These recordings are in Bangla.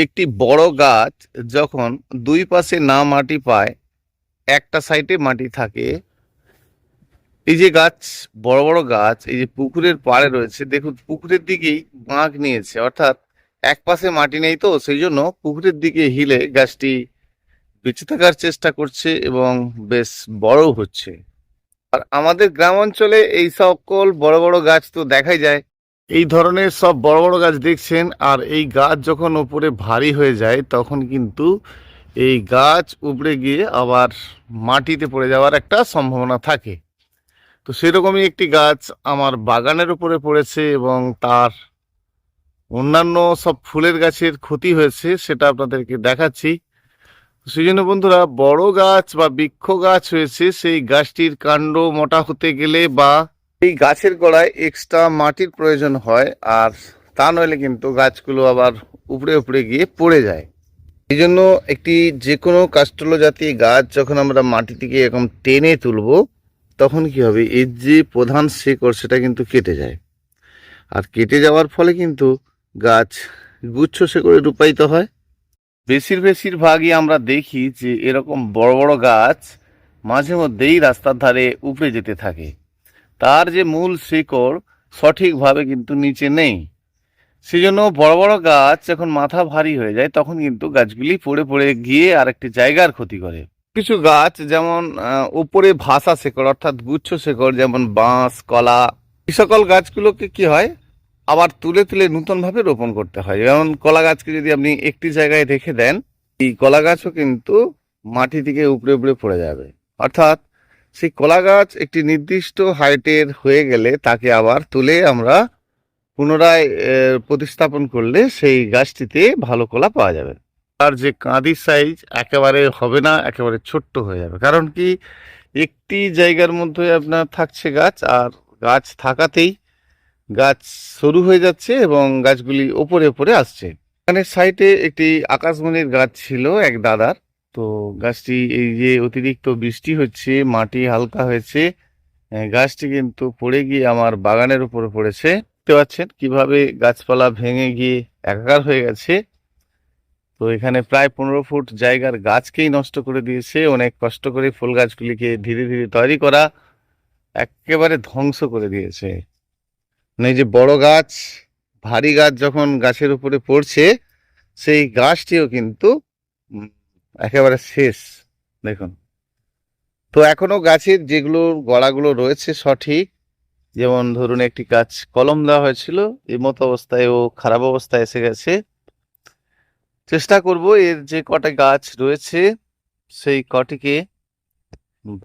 একটি বড় গাছ যখন দুই পাশে না মাটি পায়, একটা সাইডে মাটি থাকে। এই যে গাছ, বড় বড় গাছ এই যে পুকুরের পাড়ে রয়েছে, দেখুন পুকুরের দিকেই বাঁক নিয়েছে, অর্থাৎ এক পাশে মাটি নেই, তো সেই জন্য পুকুরের দিকে হিলে গাছটি বেঁচে থাকার চেষ্টা করছে এবং বেশ বড় হচ্ছে। আর আমাদের গ্রাম অঞ্চলে এই সকল বড় বড় গাছ তো দেখাই যায়। এই ধরনের সব বড় বড় গাছ দেখছেন, আর এই গাছ যখন উপরে ভারী হয়ে যায় তখন কিন্তু এই গাছ উপড়ে গিয়ে আবার মাটিতে পড়ে যাওয়ার একটা সম্ভাবনা থাকে। তো সেরকমই একটি গাছ আমার বাগানের উপরে পড়েছে এবং তার অন্যান্য সব ফুলের গাছের ক্ষতি হয়েছে, সেটা আপনাদেরকে দেখাচ্ছি। সেই জন্য বন্ধুরা, বড় গাছ বা বৃক্ষ গাছ হয়েছে, সেই গাছটির কাণ্ড মোটা হতে গেলে বা এই গাছের গোড়ায় এক্সট্রা মাটির প্রয়োজন হয়, আর তা নইলে কিন্তু গাছগুলো আবার উপড়ে উপড়ে গিয়ে পড়ে যায়। এই জন্য একটি যে কোনো কাষ্ঠল জাতীয় গাছ যখন আমরা মাটি থেকে এরকম টেনে তুলব, তখন কি হবে, এর যে প্রধান শিকড় সেটা কিন্তু কেটে যায়, আর কেটে যাওয়ার ফলে কিন্তু গাছ গুচ্ছ শিকড়ে রূপায়িত হয়। বেশিরভাগই আমরা দেখি যে এরকম বড় বড় গাছ মাঝে মধ্যেই রাস্তার ধারে উপড়ে যেতে থাকে। তার যে মূল শিকড় সঠিকভাবে কিন্তু নিচে নেই। সেই জন্য বড় বড় গাছ যখন মাথা ভারী হয়ে যায় তখন কিন্তু গাছগুলি পড়ে পড়ে গিয়ে আরেকটি জায়গার ক্ষতি করে। কিছু গাছ যেমন উপরে ভাসা শেকড় অর্থাৎ গুচ্ছ শেকড়, যেমন বাঁশ, কলা, এই সকল গাছগুলোকে কি হয়, আবার তুলে তুলে নূতনভাবে রোপণ করতে হয়। যেমন কলা গাছকে যদি আপনি একটি জায়গায় রেখে দেন, এই কলা গাছও কিন্তু মাটি থেকে উপড়ে উপড়ে পড়ে যাবে। অর্থাৎ সেই কলা গাছ একটি নির্দিষ্ট হাইটের হয়ে গেলে তাকে আবার তুলে আমরা পুনরায় প্রতিস্থাপন করলে সেই গাছটিতে ভালো কলা পাওয়া যাবে। আর যে কাঁদির সাইজ একেবারে হবে না, একেবারে ছোট্ট হয়ে যাবে। কারণ কি, একটি জায়গার মধ্যে আপনার থাকছে গাছ, আর গাছ থাকাতেই গাছ সরু হয়ে যাচ্ছে এবং গাছগুলি ওপরে ওপরে আসছে। এখানে সাইডে একটি আকাশমণির গাছ ছিল এক দাদার। তো গাছটি এই যে অতিরিক্ত বৃষ্টি হচ্ছে, মাটি হালকা হয়েছে, গাছটি কিন্তু পড়ে গিয়ে আমার বাগানের উপরে পড়েছে। দেখতে পাচ্ছেন কিভাবে গাছপালা ভেঙে গিয়ে একাকার হয়ে গেছে। তো এখানে প্রায় 15 ফুট জায়গার গাছকেই নষ্ট করে দিয়েছে। অনেক কষ্ট করে ফুল গাছগুলিকে ধীরে ধীরে তৈরি করা একেবারে ধ্বংস করে দিয়েছে। মানে এই যে বড় গাছ, ভারী গাছ যখন গাছের উপরে পড়ছে, সেই গাছটিও কিন্তু একেবারে শেষ। দেখুন, তো এখনো গাছের যেগুলো গড়াগুলো রয়েছে সঠিক, যেমন ধরুন একটি গাছ কলম দেওয়া হয়েছিল, এই মতো অবস্থায় ও খারাপ অবস্থায় এসে গেছে। চেষ্টা করব এর যে কটা গাছ রয়েছে সেই কটিকে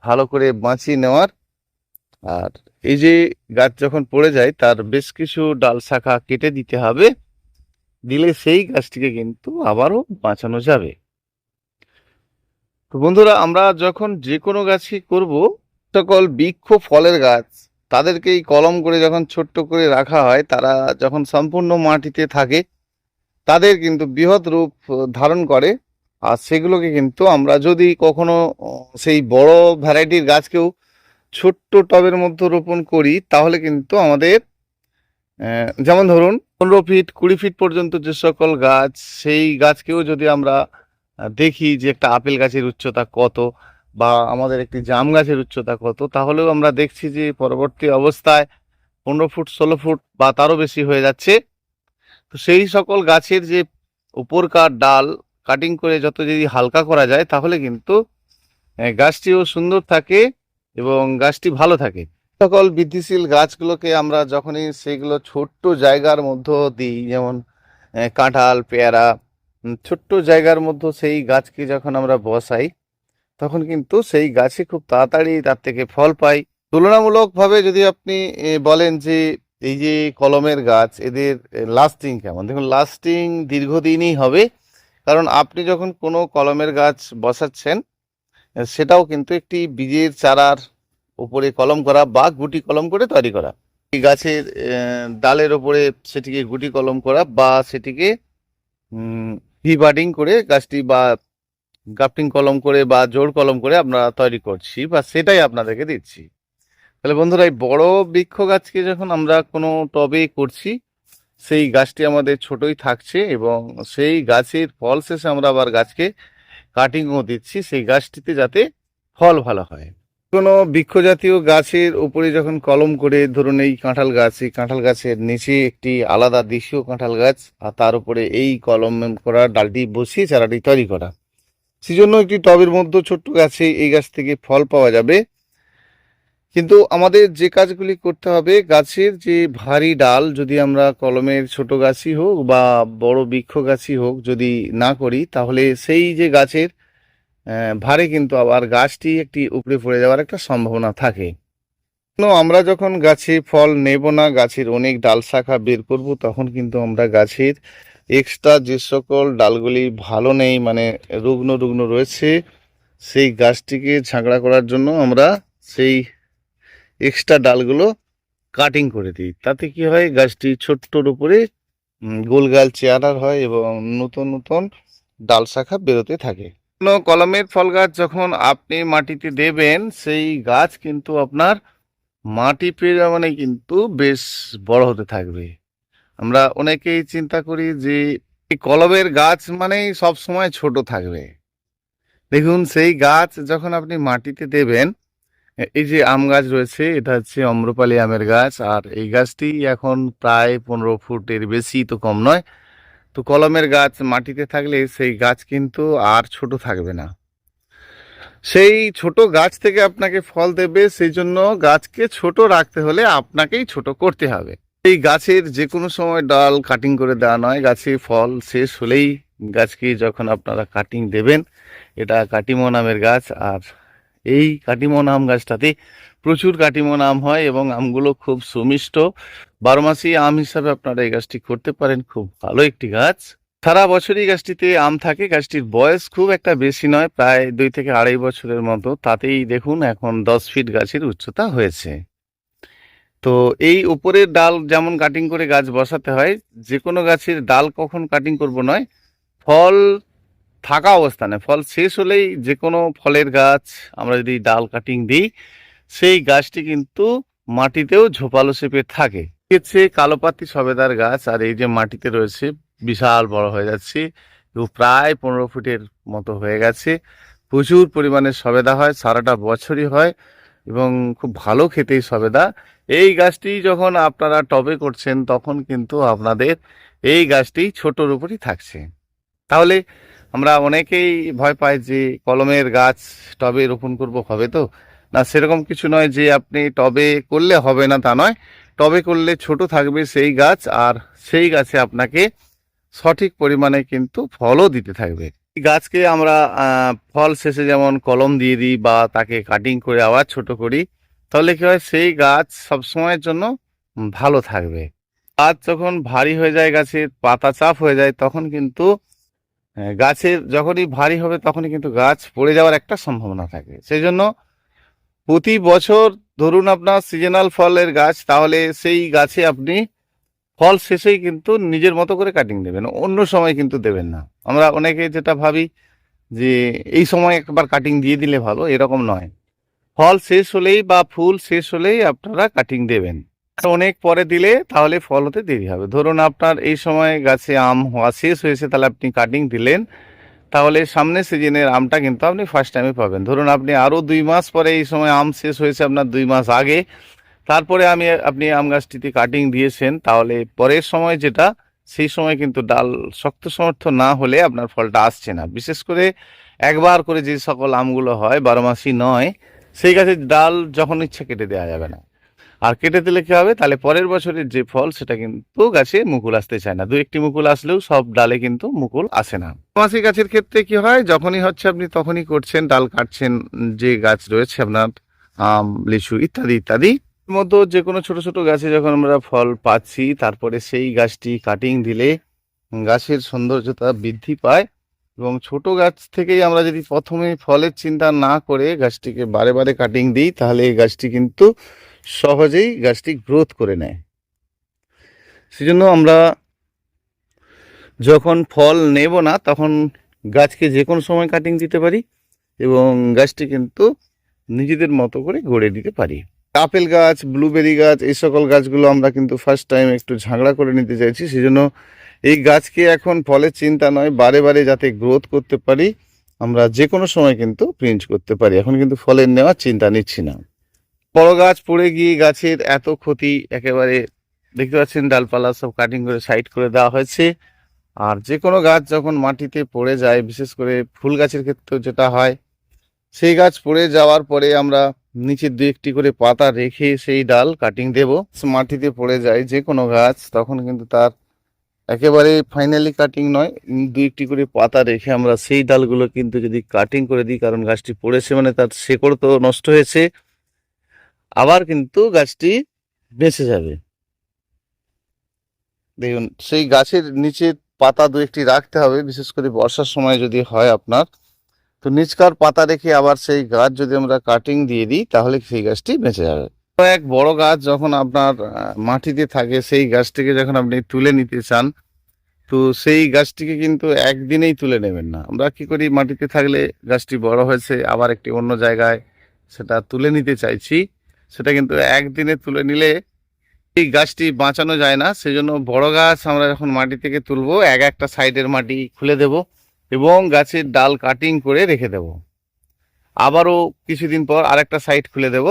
ভালো করে বাঁচিয়ে নেওয়ার। আর এই যে গাছ যখন পড়ে যায় তার বেশ কিছু ডাল শাখা কেটে দিতে হবে, দিলে সেই গাছটিকে কিন্তু আবারও বাঁচানো যাবে। তো বন্ধুরা, আমরা যখন যে কোনো গাছই করব, সকল বৃক্ষ ফলের গাছ তাদেরকেই কলম করে যখন ছোট্ট করে রাখা হয়, তারা যখন সম্পূর্ণ মাটিতে থাকে তাদের কিন্তু বৃহৎ রূপ ধারণ করে। আর সেগুলোকে কিন্তু আমরা যদি কখনো সেই বড় ভ্যারাইটির গাছকেও ছোট্ট টবের মধ্যে রোপণ করি, তাহলে কিন্তু আমাদের যেমন ধরুন 15 ফিট 20 ফিট পর্যন্ত যে সকল গাছ, সেই গাছকেও যদি আমরা দেখি যে একটা আপেল গাছের উচ্চতা কত বা আমাদের একটি জাম গাছের উচ্চতা কত, তাহলেও আমরা দেখছি যে পরবর্তী অবস্থায় 15 ফুট 16 ফুট বা তারও বেশি হয়ে যাচ্ছে। তো সেই সকল গাছের যে উপরকার ডাল কাটিং করে যত যদি হালকা করা যায়, তাহলে কিন্তু গাছটিও সুন্দর থাকে এবং গাছটি ভালো থাকে। সকল বৃদ্ধিশীল গাছগুলোকে আমরা যখনই সেগুলো ছোট্ট জায়গার মধ্যে দিই, যেমন কাঁঠাল, পেয়ারা, ছোট্ট জায়গার মধ্যে সেই গাছকে যখন আমরা বসাই, তখন কিন্তু সেই গাছে খুব তাড়াতাড়ি তার থেকে ফল পাই। তুলনামূলকভাবে যদি আপনি বলেন যে এই যে কলমের গাছ, এদের লাস্টিং কেমন, দেখুন লাস্টিং দীর্ঘদিনই হবে। কারণ আপনি যখন কোনো কলমের গাছ বসাচ্ছেন, সেটাও কিন্তু একটি বীজের চারার উপরে কলম করা বা গুটি কলম করে তৈরি করা। এই গাছের ডালের ওপরে সেটিকে গুটি কলম করা বা সেটিকে ভি বাডিং করে গাছটি বা গ্রাফটিং কলম করে বা জোড় কলম করে আমরা তৈরি করছি, বা সেটাই আপনাদেরকে দিচ্ছি। তাহলে বন্ধুরা, এই বড় বৃক্ষ গাছকে যখন আমরা কোনো টবে করছি, সেই গাছটি আমাদের ছোটই থাকছে এবং সেই গাছের ফল শেষে আমরা আবার গাছকে কাটিংও দিচ্ছি সেই গাছটিতে যাতে ফল ভালো হয়। কোনো বৃক্ষ জাতীয় গাছের উপরে যখন কলম করে, ধরুন এই কাঁঠাল গাছ, এই কাঁঠাল গাছের নিচে একটি আলাদা দেশীয় কাঁঠাল গাছ, আর তার উপরে এই কলম করা ডালটি বসিয়ে চারাটি তৈরি করা, সেজন্য একটি টবের মধ্যে ছোট্ট গাছে এই গাছ থেকে ফল পাওয়া যাবে। কিন্তু আমাদের যে কাজগুলি করতে হবে, গাছের যে ভারী ডাল যদি আমরা কলমের ছোট গাছই হোক বা বড় বৃক্ষ গাছই হোক যদি না করি, তাহলে সেই যে গাছের ভারে কিন্তু আবার গাছটি একটি উপড়ে পড়ে যাওয়ার একটা সম্ভাবনা থাকে। আমরা যখন গাছে ফল নেব না, গাছের অনেক ডাল শাখা বের করব, তখন কিন্তু আমরা গাছের এক্সট্রা যে সকল ডালগুলি ভালো নেই, মানে রুগ্ন রুগ্ন রয়েছে, সেই গাছটিকে ঝাঁকড়া করার জন্য আমরা সেই এক্সট্রা ডালগুলো কাটিং করে দিই। তাতে কি হয়, গাছটি ছোট্টর উপরে গোলগাল চেহারার হয় এবং নতুন নতুন ডাল শাখা বেরোতে থাকে। কোনো কলমের ফল গাছ যখন আপনি মাটিতে দেবেন, সেই গাছ কিন্তু আপনার মাটি পেয়ে মানে কিন্তু বেশ বড় হতে থাকবে। আমরা অনেকেই চিন্তা করি যে এই কলমের গাছ মানেই সব সময় ছোট থাকবে। দেখুন, সেই গাছ যখন আপনি মাটিতে দেবেন, এই যে আম গাছ রয়েছে, এটা হচ্ছে আম্রপালি আমের গাছ, আর এই গাছটি এখন প্রায় 15 ফুটের বেশি তো কম নয়। তো কলমের গাছ মাটিতে থাকলে সেই গাছ কিন্তু আর ছোট থাকবে না, সেই ছোট গাছ থেকে আপনাকে ফল দেবে। সেই জন্য গাছকে ছোট রাখতে হলে আপনাকেই ছোট করতে হবে। এই গাছের যে কোনো সময় ডাল কাটিং করে দেওয়া নয়, গাছে ফল শেষ হলেই গাছকে যখন আপনারা কাটিং দেবেন, এটা কাটিমন আমের গাছ, আর এই কাটিমন আম গাছটাতে প্রচুর কাটিমন আম হয় এবং আমগুলো খুব সুমিষ্ট। 12 মাসি আম হিসাবে আপনারা এই গাছটি করতে পারেন, খুব ভালো একটি গাছ। সারা বছরই গাছটিতে আম থাকে। গাছটির বয়স খুব একটা বেশি নয়, প্রায় 2 থেকে 2.5 বছরের মতো। তাতেই দেখুন এখন 10 ফিট গাছের উচ্চতা হয়েছে। তো এই উপরের ডাল যেমন কাটিং করে গাছ বসাতে হয়, যে কোনো গাছের ডাল কখন কাটিং করব নয়, ফল থাকা অবস্থানে, ফল শেষ হলেই যে কোনো ফলের গাছ আমরা যদি ডাল কাটিং দিই, সেই গাছটি কিন্তু মাটিতেও ঝোপালো শেপে থাকে। হচ্ছে কালোপাতি সবেদার গাছ, আর এই যে মাটিতে রয়েছে বিশাল বড় হয়ে যাচ্ছে, প্রায় 15 ফুটের মতো হয়ে গেছে। প্রচুর পরিমাণে সবেদা হয়, সারাটা বছরই হয় এবং খুব ভালো খেতে এই সবেদা। এই গাছটি যখন আপনারা টবে করছেন, তখন কিন্তু আপনাদের এই গাছটি ছোটোর উপরই থাকছে। তাহলে আমরা অনেকেই ভয় পাই যে কলমের গাছ টবে রোপণ করব, হবে তো না, সেরকম কিছু নয় যে আপনি টবে করলে হবে না তা নয়। টবে করলে ছোট থাকবে সেই গাছ, আর সেই গাছে আপনাকে সঠিক পরিমাণে কিন্তু ফলও দিতে থাকবে। এই গাছকে আমরা ফল শেষে যেমন কলম দিয়ে দিই বা তাকে কাটিং করে আবার ছোট করি, তাহলে কি হয়, সেই গাছ সবসময়ের জন্য ভালো থাকবে। গাছ যখন ভারী হয়ে যায়, গাছের পাতা চাপ হয়ে যায়, তখন কিন্তু গাছের যখনই ভারী হবে তখনই কিন্তু গাছ পড়ে যাওয়ার একটা সম্ভাবনা থাকে। সেই জন্য প্রতি বছর ধরুন আপনার সিজনাল ফলের গাছ, তাহলে সেই গাছে আপনি ফল শেষেই কিন্তু নিজের মতো করে কাটিং দেবেন, অন্য সময় কিন্তু দেবেন না। আমরা অনেকে যেটা ভাবি যে এই সময় একবার কাটিং দিয়ে দিলে ভালো, এরকম নয়। ফল শেষ হলেই বা ফুল শেষ হলেই আপনারা কাটিং দেবেন। অনেক পরে দিলে তাহলে ফল হতে দেরি হবে। ধরুন আপনার এই সময় গাছে আম হওয়া শেষ হয়েছে, তাহলে আপনি কাটিং দিলেন, তাহলে সামনের সিজনের আমটা কিন্তু আপনি ফার্স্ট টাইমে পাবেন। ধরুন আপনি আরও 2 মাস পরে, এই সময় আম শেষ হয়েছে আপনার 2 মাস আগে, তারপরে আপনি আম গাছটিতে কাটিং দিয়েছেন, তাহলে পরের সময় যেটা, সেই সময় কিন্তু ডাল শক্ত সমর্থ না হলে আপনার ফলটা আসছে না। বিশেষ করে একবার করে যে সকল আমগুলো হয়, 12 মাসই নয়, সেই গাছের ডাল যখন ইচ্ছা কেটে দেওয়া যাবে না। আর কেটে দিলে কি হবে, তাহলে পরের বছরের যে ফল সেটা কিন্তু গাছে মুকুল আসতে চায় না। 2-1টি মুকুল আসলেও সব ডালে কিন্তু মুকুল আসে না। মাসি গাছের ক্ষেত্রে কি হয়, যখনই হচ্ছে আপনি তখনই করছেন, ডাল কাটছেন, যে গাছ রয়েছে আপনার আম, লিচু ইত্যাদি ইত্যাদি মতো যে কোনো ছোট ছোট গাছে যখন আমরা ফল পাচ্ছি, তারপরে সেই গাছটি কাটিং দিলে গাছের সৌন্দর্যতা বৃদ্ধি পায়। এবং ছোট গাছ থেকেই আমরা যদি প্রথমে ফলের চিন্তা না করে গাছটিকে বারে বারে কাটিং দিই, তাহলে এই গাছটি কিন্তু সহজেই গাছটি গ্রোথ করে নেয়। সেজন্য আমরা যখন ফল নেব না, তখন গাছকে যে কোনো সময় কাটিং দিতে পারি এবং গাছটি কিন্তু নিজেদের মতো করে গড়ে দিতে পারি। আপেল গাছ, ব্লুবেরি গাছ, এই সকল গাছগুলো আমরা কিন্তু ফার্স্ট টাইম একটু ঝাঁকড়া করে নিতে চাইছি। সেজন্য এই গাছকে এখন ফলের চিন্তা নয়, বারে বারে যাতে গ্রোথ করতে পারি, আমরা যে কোনো সময় কিন্তু প্রিন্ট করতে পারি। এখন কিন্তু ফলের নেওয়ার চিন্তা নিচ্ছি না। বড় গাছ পড়ে গিয়ে গাছের এত ক্ষতি, একেবারে দেখতে পাচ্ছেন ডালপালা সব কাটিং করে সাইড করে দেওয়া হয়েছে। আর যে কোনো গাছ যখন মাটিতে পড়ে যায়, বিশেষ করে ফুল গাছের ক্ষেত্রেও যেটা হয়, সেই গাছ পড়ে যাওয়ার পরে আমরা নিচে দু একটি করে পাতা রেখে সেই ডাল কাটিং দেব। মাটিতে পড়ে যায় যে কোনো গাছ, তখন কিন্তু তার একেবারে ফাইনালি কাটিং নয়, দু একটি করে পাতা রেখে আমরা সেই ডালগুলো কিন্তু যদি কাটিং করে দিই, কারণ গাছটি পড়েছে মানে তার শেকড় তো নষ্ট হয়েছে, আবার কিন্তু গাছটি বেঁচে যাবে। দেখুন, সেই গাছের নিচে পাতা দু একটি রাখতে হবে, বিশেষ করে বর্ষার সময় যদি হয় আপনার, তো নিচকার পাতা রেখে আবার সেই গাছ যদি আমরা কাটিং দিয়ে দিই, তাহলে সেই গাছটি বেঁচে যাবে। তো এক বড় গাছ যখন আপনার মাটিতে থাকে, সেই গাছটিকে যখন আপনি তুলে নিতে চান, তো সেই গাছটিকে কিন্তু একদিনেই তুলে নেবেন না। আমরা কি করি, মাটিতে থাকলে গাছটি বড় হয়েছে, আবার একটি অন্য জায়গায় সেটা তুলে নিতে চাইছি, সেটা কিন্তু একদিনে তুলে নিলে এই গাছটি বাঁচানো যায় না। সেজন্য বড় গাছ আমরা যখন মাটি থেকে তুলবো, এক একটা সাইডের মাটি খুলে দেব এবং গাছের ডাল কাটিং করে রেখে দেব। আবারও কিছুদিন পর আরেকটা সাইড খুলে দেব,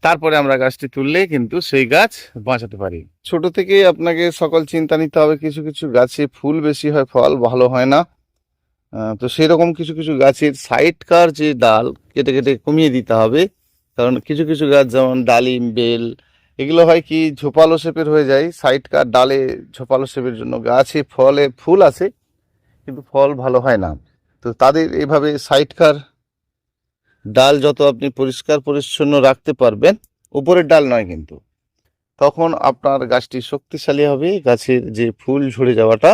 তারপরে আমরা গাছটি তুললে কিন্তু সেই গাছ বাঁচাতে পারি। ছোট থেকে আপনাকে সকল চিন্তা নিতে হবে। কিছু কিছু গাছে ফুল বেশি হয়, ফল ভালো হয় না। তো সেই রকম কিছু কিছু গাছের সাইডকার যে ডাল কেটে কেটে কমিয়ে দিতে হবে। কারণ কিছু কিছু গাছ যেমন ডালিম, বেল, এগুলো হয় কি ঝোপালো শেপের হয়ে যায়। সাইডকার ডালে ঝোপালো শেপের জন্য গাছে ফলে ফুল আসে কিন্তু ফল ভালো হয় না। তো তাদের এভাবে সাইডকার ডাল যত আপনি পরিষ্কার পরিচ্ছন্ন রাখতে পারবেন, উপরের ডাল নয় কিন্তু, তখন আপনার গাছটি শক্তিশালী হবে, গাছের যে ফুল ঝরে যাওয়াটা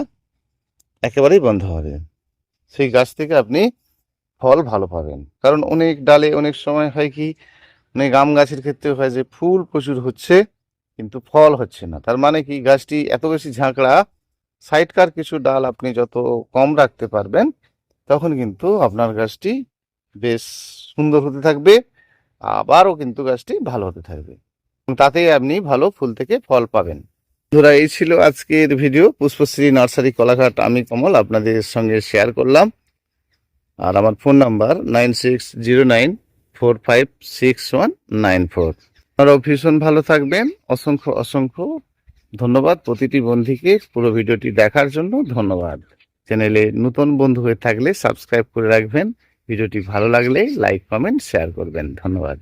একেবারেই বন্ধ হবে। সেই গাছ থেকে আপনি ফল ভালো পাবেন। কারণ অনেক ডালে অনেক সময় হয় কি, অনেক আম গাছের ক্ষেত্রে হয় যে ফুল প্রচুর হচ্ছে কিন্তু ফল হচ্ছে না। তার মানে কি, গাছটি এত বেশি ঝাঁকড়া। সাইডকার কিছু ডাল আপনি যত কম রাখতে পারবেন, তখন কিন্তু আপনার গাছটি বেশ সুন্দর হতে থাকবে, আবারও কিন্তু গাছটি ভালো হতে থাকবে, তাতেই আপনি ভালো ফুল থেকে ফল পাবেন। বন্ধুরা, এই ছিল আজকের ভিডিও। পুষ্পশ্রী নার্সারি কোলাঘাট, আমি কমল আপনাদের সঙ্গে শেয়ার করলাম। আর আমার ফোন নাম্বার 9609456194। আপনারাও ভীষণ ভালো থাকবেন। অসংখ্য অসংখ্য ধন্যবাদ প্রতিটি বন্ধুকে পুরো ভিডিওটি দেখার জন্য। ধন্যবাদ। চ্যানেলে নতুন বন্ধু হয়ে থাকলে সাবস্ক্রাইব করে রাখবেন। ভিডিওটি ভালো লাগলে লাইক, কমেন্ট, শেয়ার করবেন। ধন্যবাদ।